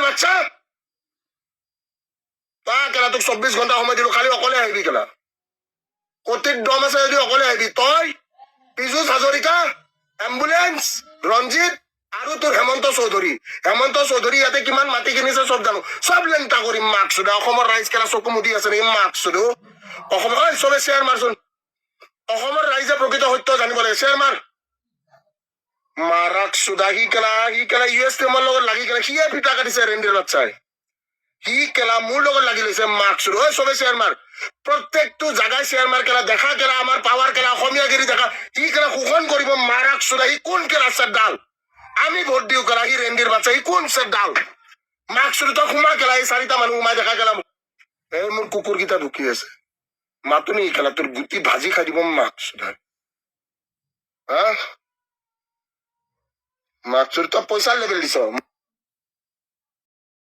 বাচ্চা তা কেলা তোক 24 ঘণ্টা সময় দিলো খালি অকলে আহিবি কেলা কতিত দম আছে যদি অকলে আহিবি তই পীযুষ হাজৰিকা এম্বুলেন্স ৰঞ্জিত আৰু তোৰ হেমন্ত চৌধুৰী ইয়াতে কিমান মাটি কিনিছে চব জানো চব লেংটা কৰিম মাক চুদা অসমৰ ৰাইজ কেলা চকু মুদি আছে নেকি মাক চুদু অসম চবে শ্বেয়াৰ মাৰচোন অসমৰ ৰাইজে প্ৰকৃত সত্য জানিব লাগে শ্বেয়াৰ মাৰ মাৰাক চুদা সি কেলা US টিমৰ লগত লাগি কেলা সিয়ে পিটা কাটিছে ৰেণ্ডিৰ বাচ্চাই সি কেলা মোৰ লগত লাগি লৈছে মাক চুদু ঐ চবে শ্বেয়াৰ মাৰ প্ৰত্যেকটো জাগাই শ্বেয়াৰ মাৰ কেলা দেখা কেলা আমাৰ পাৱাৰ কেলা অসমীয়াগিৰি দেখা সি কেলা শোষণ কৰিব মাৰাক চুদা সি কোন কেলা চেডাল আমি ভোট দিওঁ কেলা সি ৰেণ্ডিৰ বাচ্চা সি কোন চেডাল মাক চুদু তই সোমা কেলা এই 4টা মানুহ সোমাই দেখা কেলা এই মোৰ কুকুৰকেইটা ঢুকি আছে মাতুনি কেলা তোৰ গুটি ভাজি খাই দিব মাক চুদা হা মাক চুদু তই পইচাৰ লেবেল দিছ